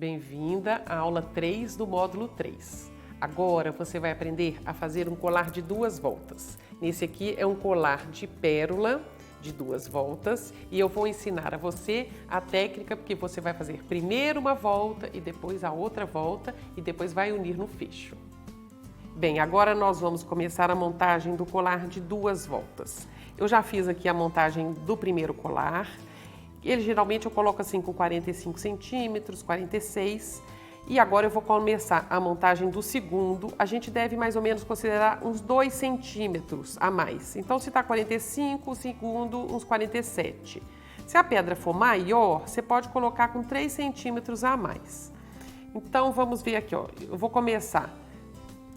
Bem-vinda à aula 3 do módulo 3. Agora você vai aprender a fazer um colar de 2 voltas. Nesse aqui é um colar de pérola de 2 voltas e eu vou ensinar a você a técnica porque você vai fazer primeiro uma volta e depois a outra volta e depois vai unir no fecho. Bem, agora nós vamos começar a montagem do colar de 2 voltas. Eu já fiz aqui a montagem do primeiro colar. Ele geralmente eu coloco assim com 45 centímetros, 46. E agora eu vou começar a montagem do segundo. A gente deve mais ou menos considerar uns 2 centímetros a mais. Então se está 45, o segundo uns 47. Se a pedra for maior, você pode colocar com 3 centímetros a mais. Então vamos ver aqui, ó. Eu vou começar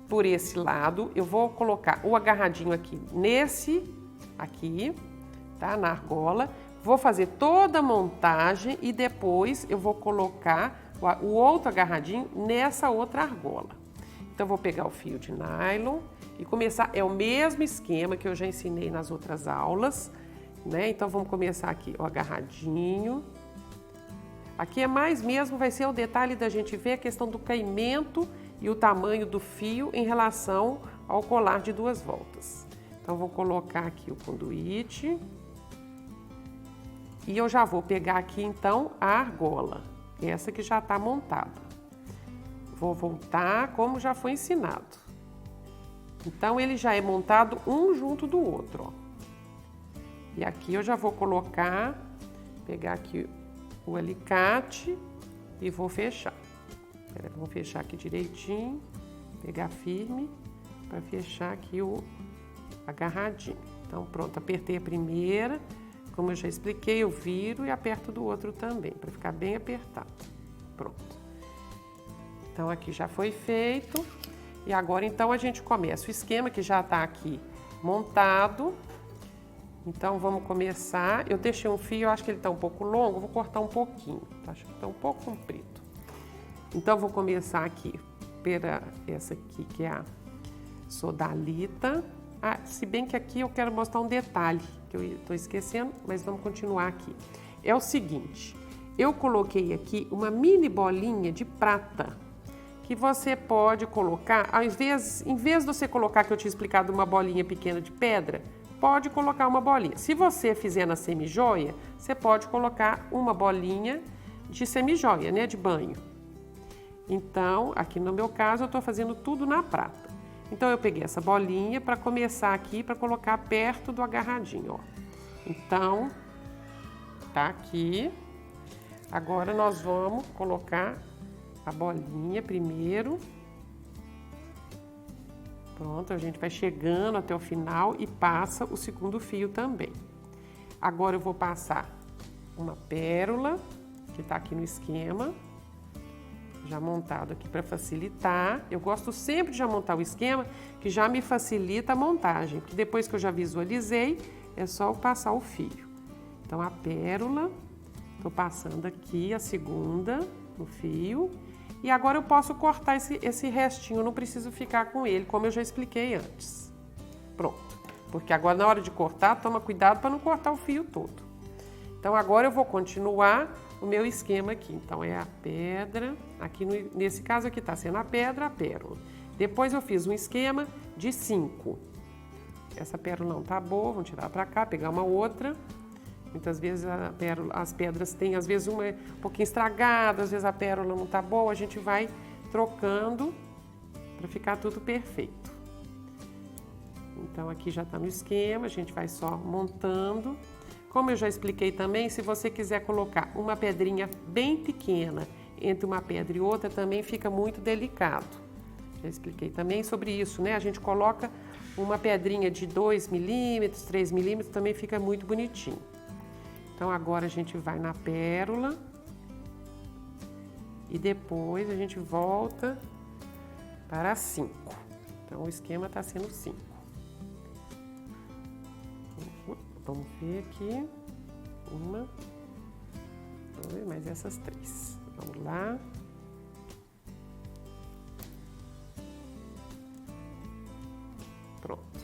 por esse lado. Eu vou colocar o agarradinho aqui aqui, tá? Na argola. Vou fazer toda a montagem e depois eu vou colocar o outro agarradinho nessa outra argola. Então, vou pegar o fio de nylon e começar, é o mesmo esquema que eu já ensinei nas outras aulas, né? Então, vamos começar aqui, o agarradinho. Aqui é mais mesmo, vai ser o detalhe da gente ver a questão do caimento e o tamanho do fio em relação ao colar de 2 voltas. Então, vou colocar aqui o conduíte. E eu já vou pegar aqui, então, a argola, essa que já está montada. Vou voltar como já foi ensinado. Então, ele já é montado um junto do outro, ó. E aqui eu já vou pegar aqui o alicate e vou fechar. Vou fechar aqui direitinho, pegar firme para fechar aqui o agarradinho. Então, pronto, apertei a primeira. Como eu já expliquei, eu viro e aperto do outro também, para ficar bem apertado. Pronto. Então, aqui já foi feito. E agora, então, a gente começa o esquema que já está aqui montado. Então, vamos começar. Eu deixei um fio, eu acho que ele está um pouco longo, eu vou cortar um pouquinho. Acho que está um pouco comprido. Então, vou começar aqui pela essa aqui, que é a sodalita. Ah, se bem que aqui eu quero mostrar um detalhe, que eu estou esquecendo, mas vamos continuar aqui. É o seguinte, eu coloquei aqui uma mini bolinha de prata, que você pode colocar, em vez de você colocar, que eu tinha explicado, uma bolinha pequena de pedra, pode colocar uma bolinha. Se você fizer na semijoia, você pode colocar uma bolinha de semijoia, né, de banho. Então, aqui no meu caso, eu estou fazendo tudo na prata. Então, eu peguei essa bolinha para começar aqui, para colocar perto do agarradinho, ó. Então, tá aqui. Agora, nós vamos colocar a bolinha primeiro. Pronto, a gente vai chegando até o final e passa o segundo fio também. Agora, eu vou passar uma pérola, que tá aqui no esquema. Já montado aqui para facilitar. Eu gosto sempre de já montar o esquema, que já me facilita a montagem, porque depois que eu já visualizei, é só eu passar o fio. Então, a pérola, tô passando aqui a segunda no fio, e agora eu posso cortar esse restinho, eu não preciso ficar com ele, como eu já expliquei antes. Pronto, porque agora na hora de cortar, toma cuidado para não cortar o fio todo. Então, agora eu vou continuar o meu esquema aqui. Então, é a pedra, aqui nesse caso aqui tá sendo a pedra, a pérola. Depois eu fiz um esquema de 5. Essa pérola não tá boa, vamos tirar pra cá, pegar uma outra. Muitas vezes as pedras têm, às vezes uma é um pouquinho estragada, às vezes a pérola não tá boa, a gente vai trocando para ficar tudo perfeito. Então, aqui já tá no esquema, a gente vai só montando. Como eu já expliquei também, se você quiser colocar uma pedrinha bem pequena entre uma pedra e outra, também fica muito delicado. Já expliquei também sobre isso, né? A gente coloca uma pedrinha de 2 milímetros, 3 milímetros, também fica muito bonitinho. Então, agora a gente vai na pérola e depois a gente volta para 5. Então, o esquema está sendo 5. Vamos ver aqui. Uma. Vamos ver mais essas 3. Vamos lá. Pronto.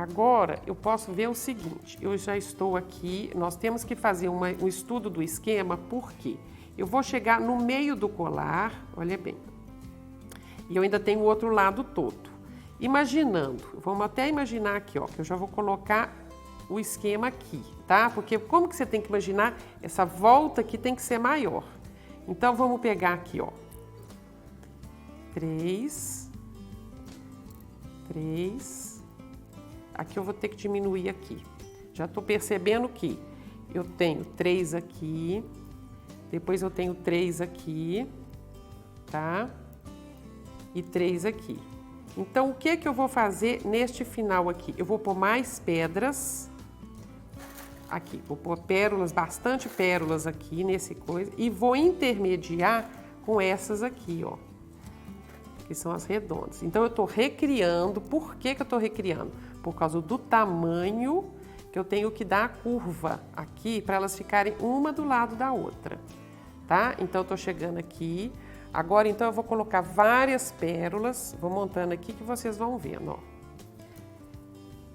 Agora, eu posso ver o seguinte, eu já estou aqui, nós temos que fazer um estudo do esquema, porque eu vou chegar no meio do colar, olha bem, e eu ainda tenho o outro lado todo. Imaginando, vamos até imaginar aqui, ó, que eu já vou colocar o esquema aqui, tá? Porque como que você tem que imaginar? Essa volta aqui tem que ser maior. Então, vamos pegar aqui, ó, 3, aqui eu vou ter que diminuir aqui. Já tô percebendo que eu tenho 3 aqui, depois eu tenho 3 aqui, tá? E 3 aqui. Então, o que que eu vou fazer neste final aqui? Eu vou pôr mais pedras aqui, vou pôr pérolas, bastante pérolas aqui nesse coisa, e vou intermediar com essas aqui, ó, que são as redondas. Então, eu tô recriando. Por que que eu tô recriando? Por causa do tamanho que eu tenho que dar a curva aqui, para elas ficarem uma do lado da outra, tá? Então, eu tô chegando aqui. Agora, então, eu vou colocar várias pérolas, vou montando aqui que vocês vão vendo, ó.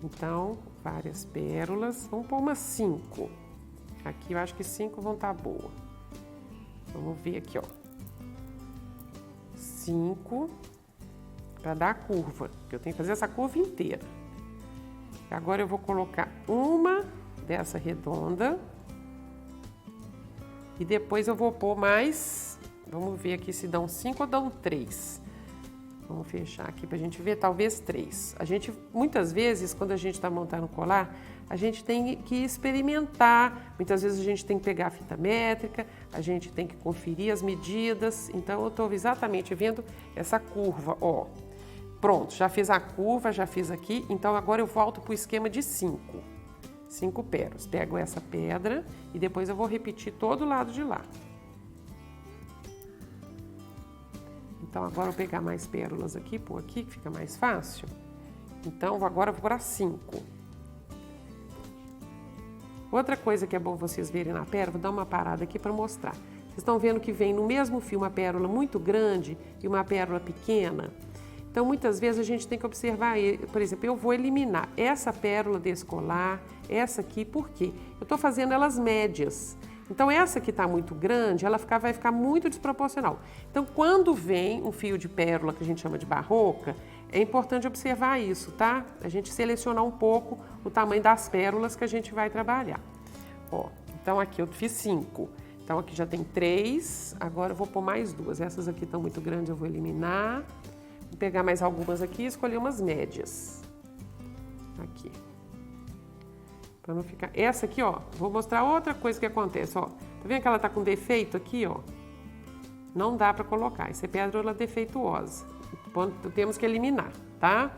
Então, várias pérolas, vamos pôr umas 5. Aqui eu acho que 5 vão estar boa. Vamos ver aqui, ó. 5, para dar a curva, que eu tenho que fazer essa curva inteira. Agora eu vou colocar uma dessa redonda. E depois eu vou pôr mais, vamos ver aqui se dão 5 ou dão 3. Vamos fechar aqui pra gente ver, talvez 3. A gente, muitas vezes, quando a gente tá montando colar, a gente tem que experimentar. Muitas vezes a gente tem que pegar a fita métrica, a gente tem que conferir as medidas. Então, eu tô exatamente vendo essa curva, ó. Pronto, já fiz a curva, já fiz aqui. Então, agora eu volto pro esquema de 5. 5 pérolas. Pego essa pedra e depois eu vou repetir todo o lado de lá. Então, agora eu vou pegar mais pérolas aqui, pôr aqui, que fica mais fácil. Então, agora eu vou para 5. Outra coisa que é bom vocês verem na pérola, vou dar uma parada aqui para mostrar. Vocês estão vendo que vem no mesmo fio uma pérola muito grande e uma pérola pequena? Então, muitas vezes a gente tem que observar, por exemplo, eu vou eliminar essa pérola desse colar, essa aqui, por quê? Eu estou fazendo elas médias. Então, essa que está muito grande, ela vai ficar muito desproporcional. Então, quando vem um fio de pérola, que a gente chama de barroca, é importante observar isso, tá? A gente selecionar um pouco o tamanho das pérolas que a gente vai trabalhar. Ó, então, aqui eu fiz 5. Então, aqui já tem 3, agora eu vou pôr mais 2. Essas aqui estão muito grandes, eu vou eliminar. Vou pegar mais algumas aqui e escolher umas médias. Aqui. Pra não ficar... Essa aqui, ó, vou mostrar outra coisa que acontece, ó. Tá vendo que ela tá com defeito aqui, ó? Não dá pra colocar, essa é pérola defeituosa. Temos que eliminar, tá?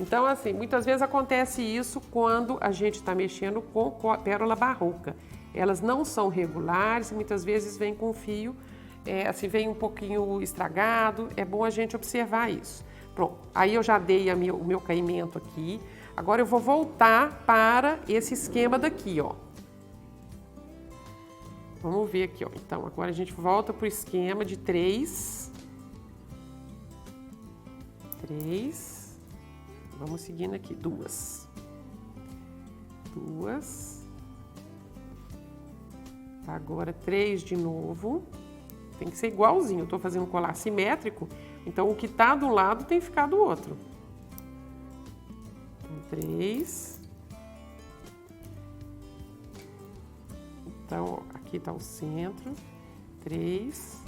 Então, assim, muitas vezes acontece isso quando a gente tá mexendo com pérola barroca. Elas não são regulares, muitas vezes vem com fio, assim, vem um pouquinho estragado, é bom a gente observar isso. Pronto, aí eu já dei o meu caimento aqui. Agora eu vou voltar para esse esquema daqui, ó. Vamos ver aqui, ó. Então, agora a gente volta para o esquema de 3. 3. Vamos seguindo aqui. 2. 2. Agora 3 de novo. Tem que ser igualzinho. Eu tô fazendo colar simétrico, então o que tá de um lado tem que ficar do outro. 3. Então, aqui tá o centro. 3.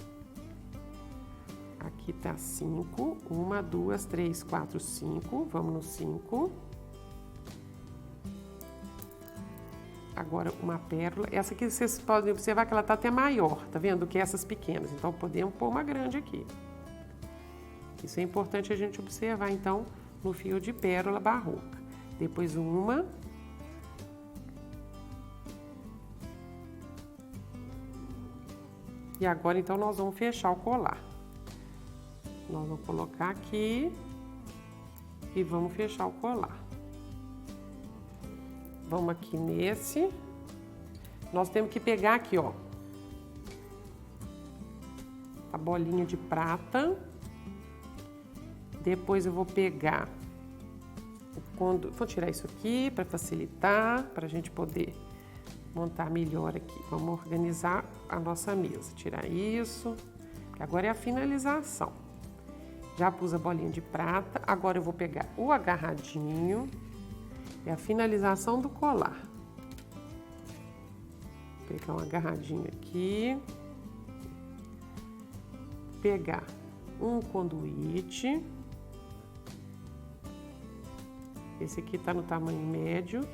Aqui tá 5. 1, 2, 3, 4, 5. Vamos no 5. Agora, uma pérola. Essa aqui vocês podem observar que ela tá até maior, tá vendo? Do que essas pequenas. Então, podemos pôr uma grande aqui. Isso é importante a gente observar, então, no fio de pérola barroca. Depois uma. E agora, então, nós vamos fechar o colar. Nós vamos colocar aqui e vamos fechar o colar. Vamos aqui nesse. Nós temos que pegar aqui, ó, a bolinha de prata. Depois eu vou pegar o Vou tirar isso aqui para facilitar, para a gente poder montar melhor aqui. Vamos organizar a nossa mesa. Tirar isso, que agora é a finalização. Já pus a bolinha de prata, agora eu vou pegar o agarradinho e a finalização do colar. Vou pegar um agarradinho aqui. Pegar um conduíte. Esse aqui tá no tamanho médio.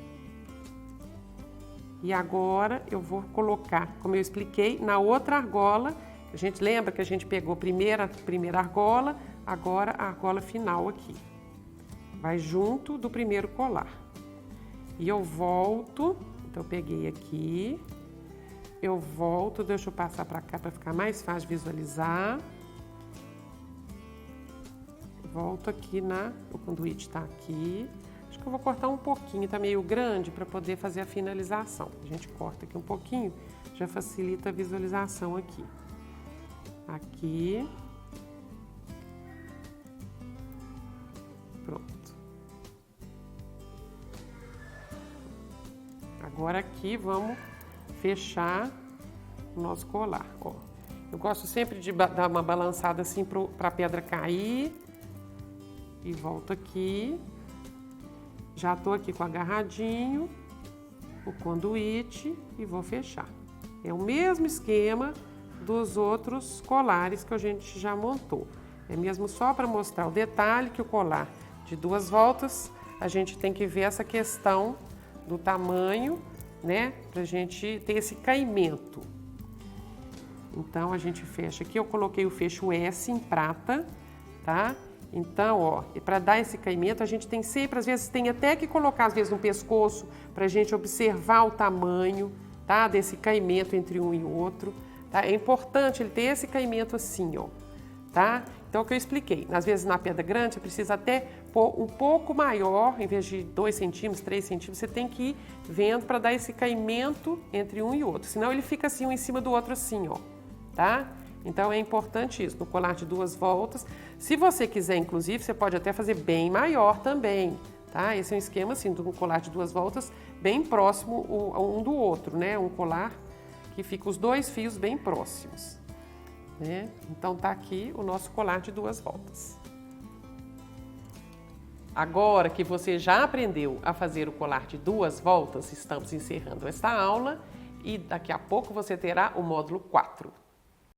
E agora eu vou colocar, como eu expliquei, na outra argola. A gente lembra que a gente pegou primeira argola, agora a argola final aqui. Vai junto do primeiro colar. E eu volto, então eu peguei aqui, eu volto, deixa eu passar para cá para ficar mais fácil de visualizar. Volto aqui o conduíte tá aqui. Acho que eu vou cortar um pouquinho, tá meio grande para poder fazer a finalização. A gente corta aqui um pouquinho, já facilita a visualização aqui. Aqui. Pronto. Agora aqui vamos fechar o nosso colar, ó. Eu gosto sempre de dar uma balançada assim para a pedra cair. E volto aqui. Já tô aqui com o agarradinho, o conduíte e vou fechar. É o mesmo esquema dos outros colares que a gente já montou. É mesmo só para mostrar o detalhe que o colar de 2 voltas, a gente tem que ver essa questão do tamanho, né? Pra gente ter esse caimento. Então, a gente fecha aqui, eu coloquei o fecho S em prata, tá? Então, ó, para dar esse caimento, a gente tem sempre, às vezes, tem até que colocar, às vezes, no pescoço, pra gente observar o tamanho, tá? Desse caimento entre um e outro, tá? É importante ele ter esse caimento assim, ó, tá? Então, é o que eu expliquei. Às vezes, na pedra grande, você precisa até pôr um pouco maior, em vez de 2 centímetros, 3 centímetros, você tem que ir vendo para dar esse caimento entre um e outro. Senão, ele fica assim, um em cima do outro assim, ó, tá? Então, é importante isso, no colar de 2 voltas. Se você quiser, inclusive, você pode até fazer bem maior também, tá? Esse é um esquema, assim, de um colar de 2 voltas bem próximo um do outro, né? Um colar que fica os 2 fios bem próximos, né? Então, tá aqui o nosso colar de 2 voltas. Agora que você já aprendeu a fazer o colar de 2 voltas, estamos encerrando esta aula e daqui a pouco você terá o módulo 4.